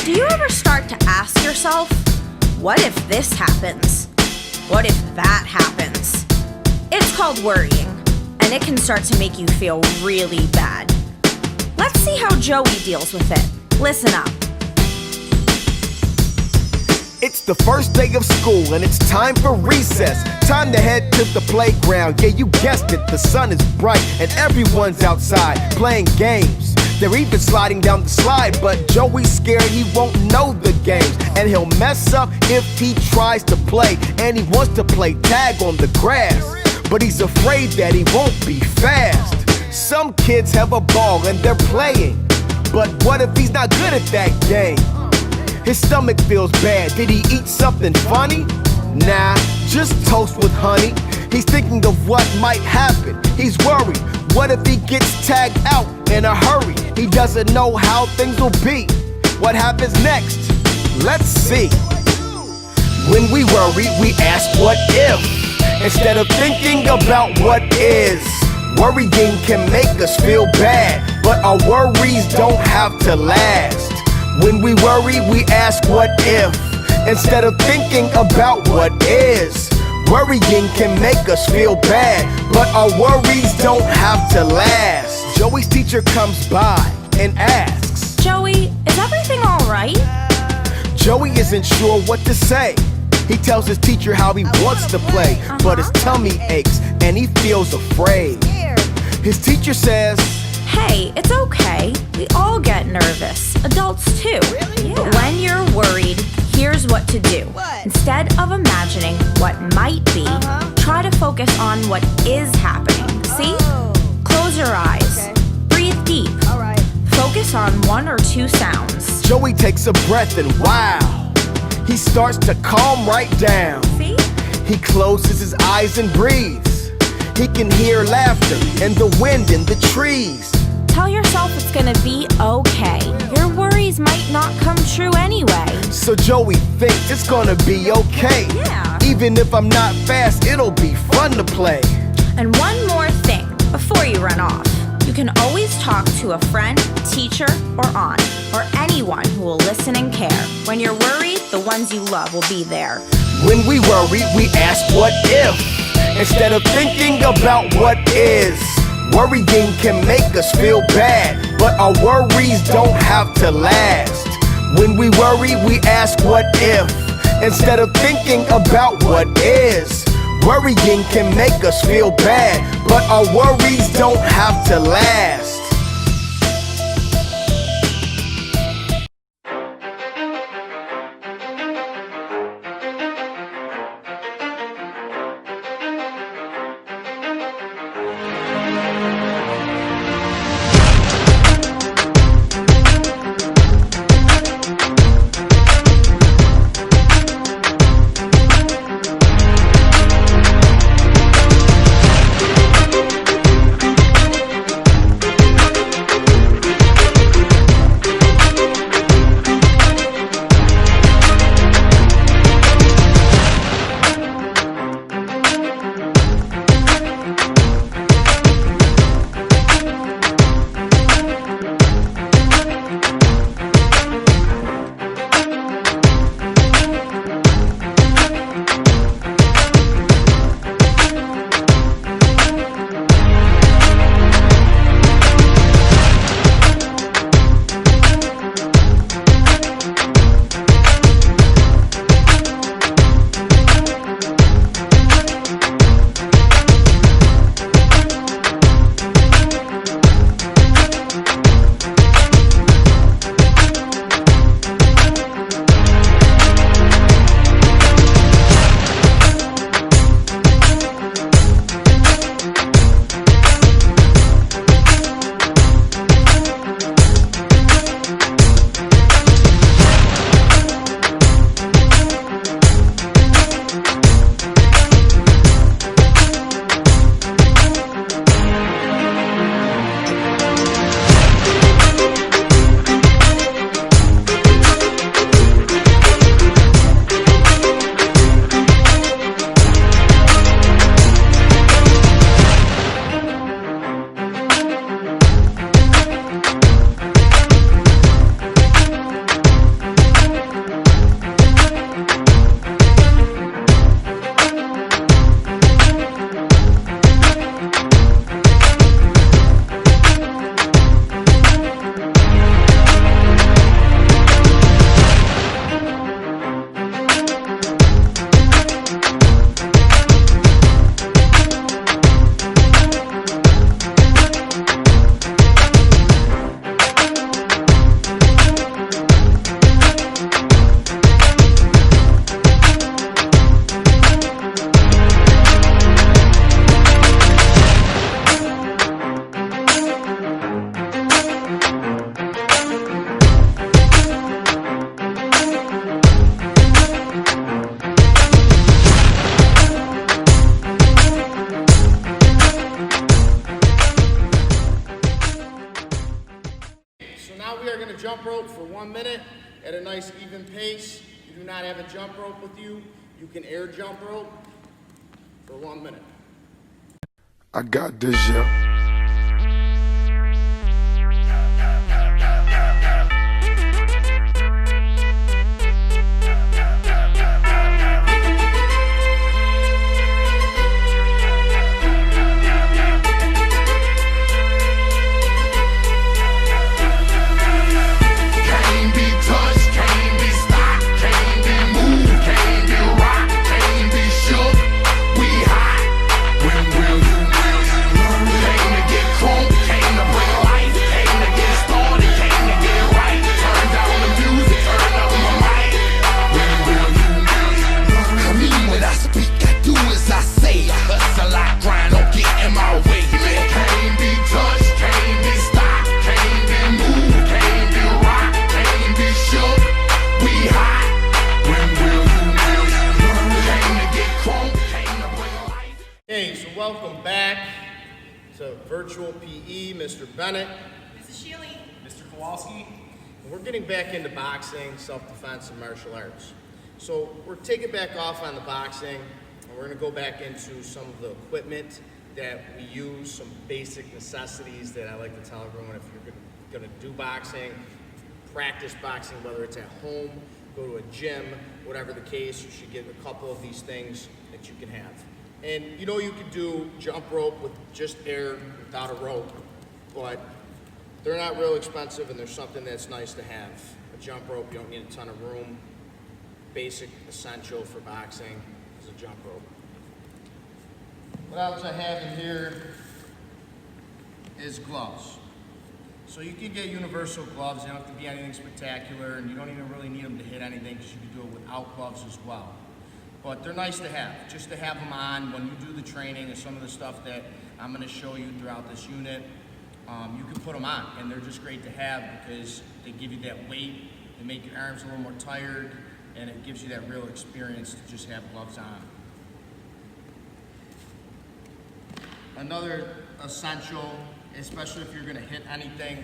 Do you ever start to ask yourself, what if this happens? What if that happens? It's called worrying, and it can start to make you feel really bad. Let's see how Joey deals with it. Listen up. It's the first day of school and it's time for recess. Time to head to the playground. Yeah, you guessed it, the sun is bright and everyone's outside playing games. They're even sliding down the slide, but Joey's scared he won't know the games, and he'll mess up if he tries to play. And he wants to play tag on the grass, but he's afraid that he won't be fast. Some kids have a ball and they're playing, but what if he's not good at that game? His stomach feels bad. Did he eat something funny? Nah, just toast with honey. He's thinking of what might happen. He's worried. What if he gets tagged out in a hurry? He doesn't know how things will be. What happens next? Let's see. When we worry, we ask what if, instead of thinking about what is. Worrying can make us feel bad, but our worries don't have to last. When we worry, we ask what if, instead of thinking about what is. Worrying can make us feel bad, but our worries don't have to last. Joey's teacher comes by and asks, Joey, is everything alright? Joey isn't sure what to say. He tells his teacher how he wants to play, but his tummy aches and he feels afraid. His teacher says, hey, it's okay. We all get nervous. Adults too. Yeah. But when you're worried, here's what to do. Instead of imagining what might be, try to focus on what is happening. See? Close your eyes. Breathe deep. Focus on one or two sounds. Joey takes a breath and wow, he starts to calm right down. See? He closes his eyes and breathes. He can hear laughter and the wind in the trees. Tell yourself it's gonna be okay. Your worries might not come true anyway. So Joey thinks it's gonna be okay. Yeah. Even if I'm not fast, it'll be fun to play. And one more thing before you run off. You can always talk to a friend, teacher, or aunt, or anyone who will listen and care. When you're worried, the ones you love will be there. When we worry, we ask what if, instead of thinking about what is. Worrying can make us feel bad, but our worries don't have to last. When we worry, we ask what if, instead of thinking about what is. Worrying can make us feel bad, but our worries don't have to last. jump rope for 1 minute at a nice even pace. You do not have a jump rope with you, you can air jump rope for 1 minute. I got this, yeah. Hey, so welcome back to Virtual PE, Mr. Bennett. Mrs. Shealy. Mr. Kowalski. We're getting back into boxing, self-defense, and martial arts. So we're taking back off on the boxing, and we're gonna go back into some of the equipment that we use, some basic necessities that I like to tell everyone if you're gonna do boxing, practice boxing, whether it's at home, go to a gym, whatever the case, you should get a couple of these things that you can have. And you know you can do jump rope with just air without a rope, but they're not real expensive and there's something that's nice to have. A jump rope, you don't need a ton of room. Basic essential for boxing is a jump rope. What else I have in here is gloves. So you can get universal gloves, they don't have to be anything spectacular, and you don't even really need them to hit anything because you can do it without gloves as well. But they're nice to have, just to have them on when you do the training and some of the stuff that I'm gonna show you throughout this unit. You can put them on, and they're just great to have because they give you that weight, they make your arms a little more tired, and it gives you that real experience to just have gloves on. Another essential, especially if you're gonna hit anything,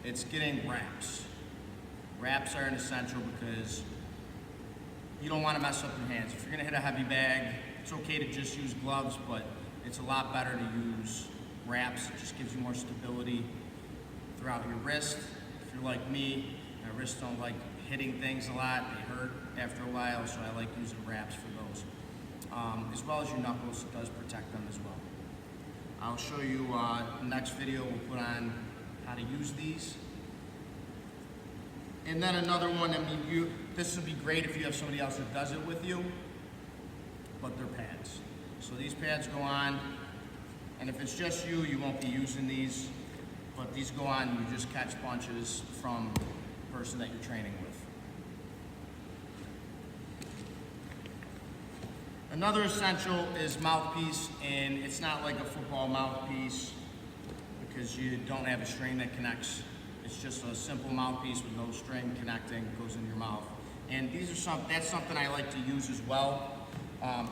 it's getting wraps. Wraps are an essential because you don't want to mess up your hands. If you're gonna hit a heavy bag, it's okay to just use gloves, but it's a lot better to use wraps. It just gives you more stability throughout your wrist. If you're like me, my wrists don't like hitting things a lot. They hurt after a while, so I like using wraps for those. As well as your knuckles, it does protect them as well. I'll show you next video, we'll put on how to use these. And then another one, this would be great if you have somebody else that does it with you, but they're pads. So these pads go on, and if it's just you, you won't be using these, but these go on, you just catch punches from the person that you're training with. Another essential is mouthpiece, and it's not like a football mouthpiece because you don't have a string that connects. It's just a simple mouthpiece with no string connecting, goes in your mouth. And that's something I like to use as well,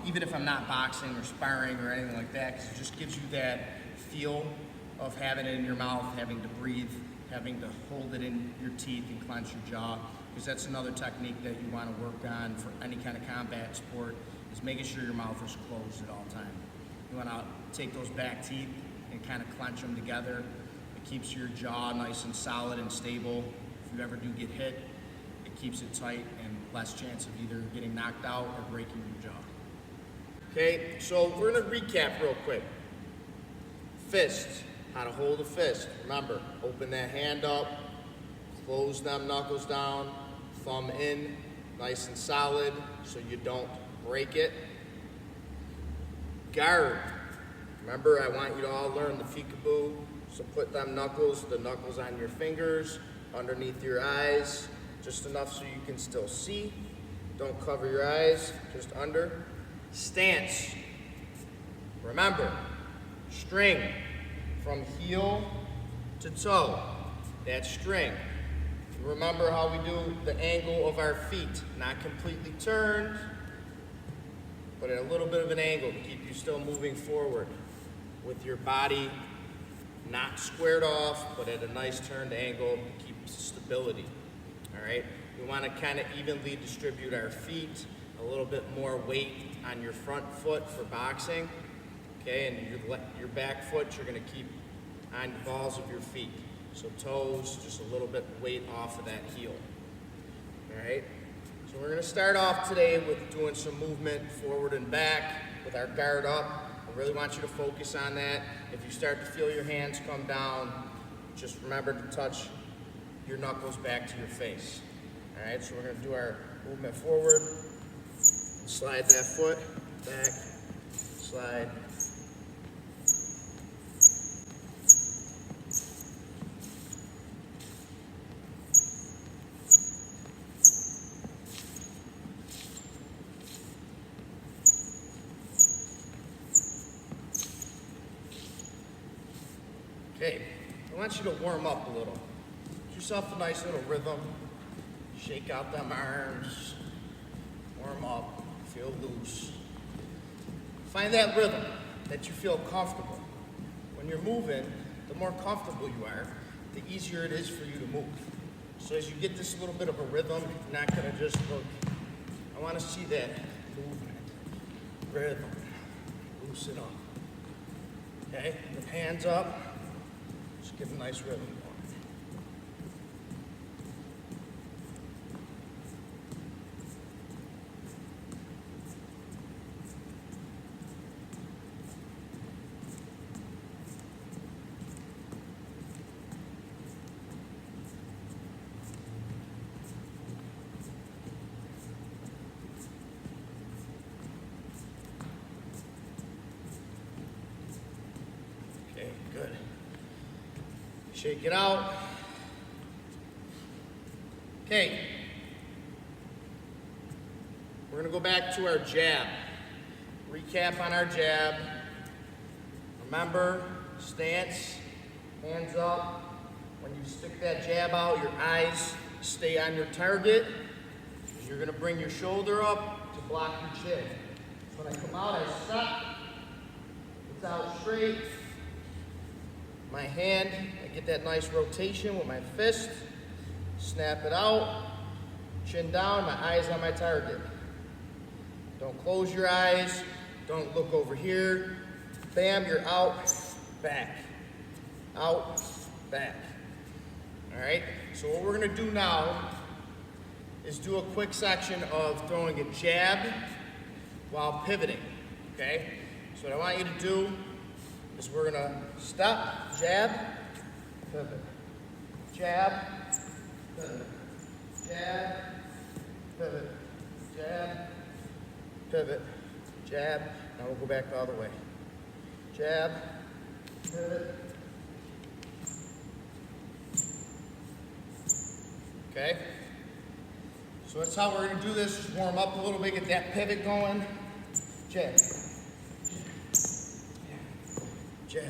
even if I'm not boxing or sparring or anything like that, because it just gives you that feel of having it in your mouth, having to breathe, having to hold it in your teeth and clench your jaw, because that's another technique that you want to work on for any kind of combat sport, is making sure your mouth is closed at all times. You want to take those back teeth and kind of clench them together. It keeps your jaw nice and solid and stable. If you ever do get hit, it keeps it tight and less chance of either getting knocked out or breaking your jaw. Okay, so we're gonna recap real quick. Fist, how to hold a fist. Remember, open that hand up, close them knuckles down, thumb in, nice and solid so you don't break it. Guard. Remember, I want you to all learn the peekaboo. So put them knuckles, the knuckles on your fingers, underneath your eyes, just enough so you can still see. Don't cover your eyes, just under. Stance. Remember, string from heel to toe. That string. Remember how we do the angle of our feet, not completely turned, but at a little bit of an angle to keep you still moving forward with your body not squared off, but at a nice turned angle to keep stability. all right? We want to kind of evenly distribute our feet, a little bit more weight on your front foot for boxing, okay? And your back foot, you're going to keep on the balls of your feet. So toes, just a little bit weight off of that heel, all right? So we're going to start off today with doing some movement forward and back with our guard up. I really want you to focus on that. If you start to feel your hands come down, just remember to touch your knuckles back to your face. All right, so we're going to do our movement forward, slide that foot back, slide. Okay, I want you to warm up a little. Get yourself a nice little rhythm. Shake out them arms. Warm up. Feel loose. Find that rhythm that you feel comfortable. When you're moving, the more comfortable you are, the easier it is for you to move. So as you get this little bit of a rhythm, you're not going to just look. I want to see that movement. Rhythm. Loosen up. Okay, the hands up. Just give a nice rhythm going. Okay, good. Shake it out. Okay. We're going to go back to our jab. Recap on our jab. Remember, stance, hands up. When you stick that jab out, your eyes stay on your target. You're going to bring your shoulder up to block your chin. So when I come out, I stop. It's out straight. My hand, I get that nice rotation with my fist, snap it out, chin down, my eyes on my target. Don't close your eyes, don't look over here. Bam, you're out, back, out, back. All right, so what we're gonna do now is do a quick section of throwing a jab while pivoting, okay? So what I want you to do is we're gonna stop, jab, pivot, jab, pivot, jab, pivot, jab, pivot, jab. Now we'll go back all the way. Jab, pivot. Okay? So that's how we're gonna do this. Just warm up a little bit, get that pivot going. Jab. Jab.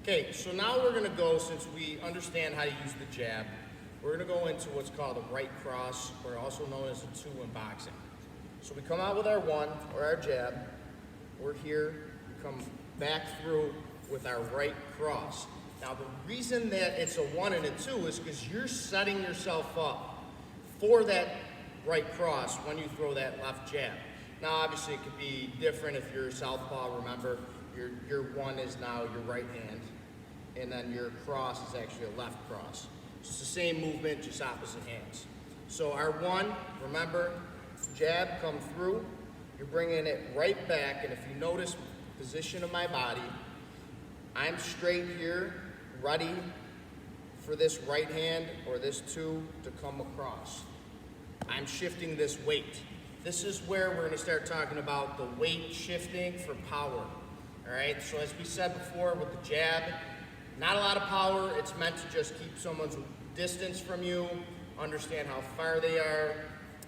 Okay, so now we're gonna go, since we understand how to use the jab, we're gonna go into what's called a right cross, or also known as a two in boxing. So we come out with our one, or our jab, we're here, we come back through with our right cross. Now the reason that it's a one and a two is because you're setting yourself up for that right cross when you throw that left jab. Now obviously it could be different if you're southpaw, remember, your one is now your right hand, and then your cross is actually a left cross. So it's the same movement, just opposite hands. So our one, remember, jab, come through, you're bringing it right back, and if you notice position of my body, I'm straight here, ready for this right hand or this two to come across. I'm shifting this weight. This is where we're gonna start talking about the weight shifting for power. All right, so as we said before with the jab, Not a lot of power. It's meant to just keep someone's distance from you, understand how far they are,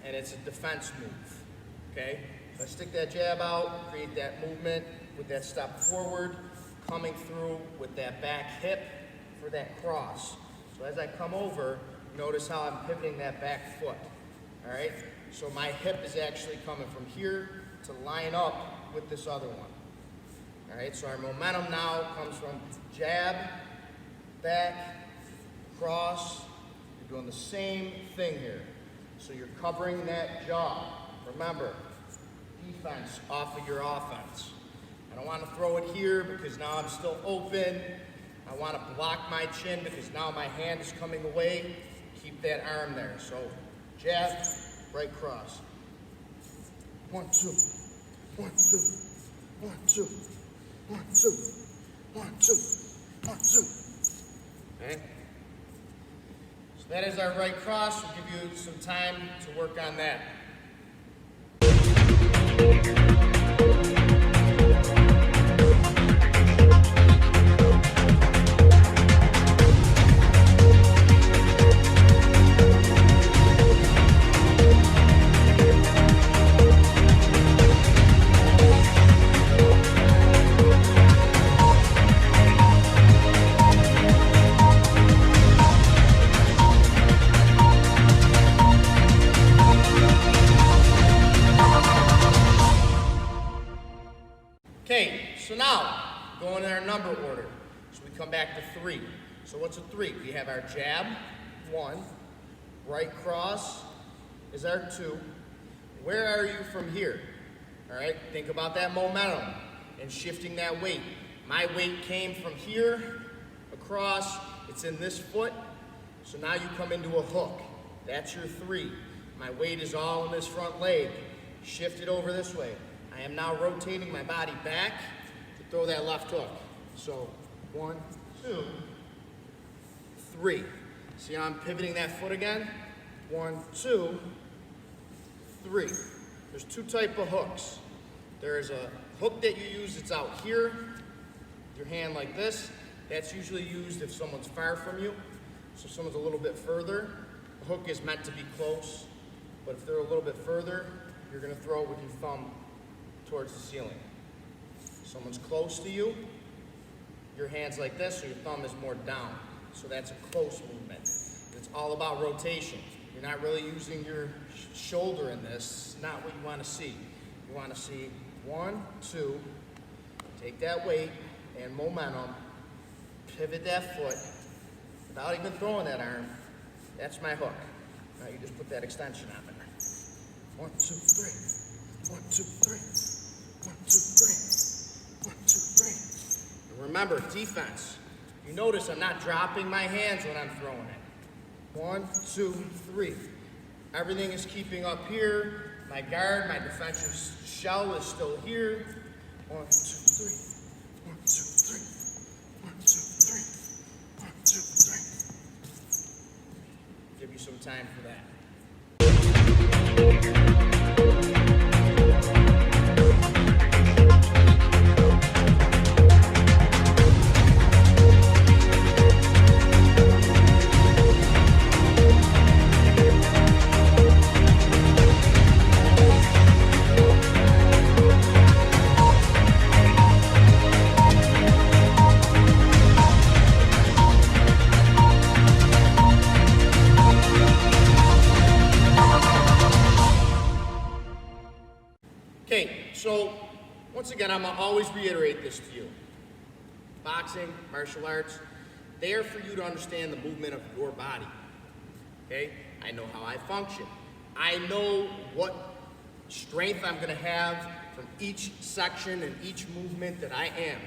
and it's a defense move, okay? So I stick that jab out, create that movement with that step forward, coming through with that back hip for that cross. So as I come over, notice how I'm pivoting that back foot, all right? So my hip is actually coming from here to line up with this other one. All right, so our momentum now comes from jab, back, cross. You're doing the same thing here. So you're covering that jaw. Remember, defense off of your offense. I don't want to throw it here because now I'm still open. I want to block my chin because now my hand is coming away. Keep that arm there. So jab, right cross. 1, 2, 1, 2, 1, 2. 1, 2, 1, 2, 1, 2. Okay? So that is our right cross. We'll give you some time to work on that. Okay, so now, going in our number order. So we come back to 3. So what's a 3? We have our jab, 1. Right cross is our 2. Where are you from here? All right, think about that momentum and shifting that weight. My weight came from here, across, it's in this foot. So now you come into a hook. That's your 3. My weight is all in this front leg. Shift it over this way. I am now rotating my body back to throw that left hook. So 1, 2, 3. See how I'm pivoting that foot again? 1, 2, 3. There's 2 types of hooks. There is a hook that you use that's out here, your hand like this. That's usually used if someone's far from you. So if someone's a little bit further, the hook is meant to be close. But if they're a little bit further, you're gonna throw it with your thumb towards the ceiling. Someone's close to you, your hand's like this, so your thumb is more down. So that's a close movement. It's all about rotation. You're not really using your shoulder in this. It's not what you want to see. You want to see 1, 2, take that weight and momentum, pivot that foot without even throwing that arm. That's my hook. Now you just put that extension on there. 1, 2, 3. 1, 2, 3. 1, 2, 3. 1, 2, 3. And remember, defense. You notice I'm not dropping my hands when I'm throwing it. 1, 2, 3. Everything is keeping up here. My guard, my defensive shell is still here. 1, 2, 3. 1, 2, 3. 1, 2, 3. 1, 2, 3. Give you some time for that. Okay, so once again, I'm gonna always reiterate this to you. Boxing, martial arts, they are for you to understand the movement of your body. Okay? I know how I function. I know what strength I'm gonna have from each section and each movement that I am.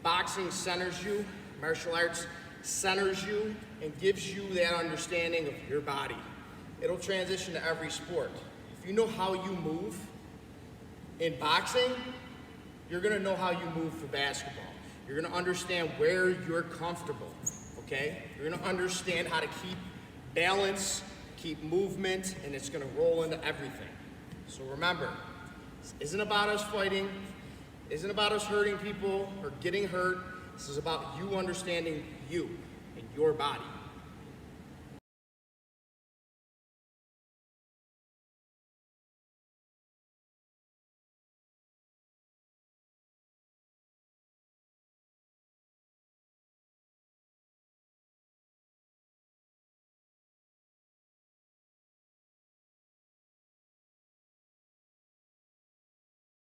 Boxing centers you, martial arts centers you, and gives you that understanding of your body. It'll transition to every sport. If you know how you move, in boxing, you're gonna know how you move for basketball. You're gonna understand where you're comfortable, okay? You're gonna understand how to keep balance, keep movement, and it's gonna roll into everything. So remember, this isn't about us fighting, isn't about us hurting people or getting hurt. This is about you understanding you and your body.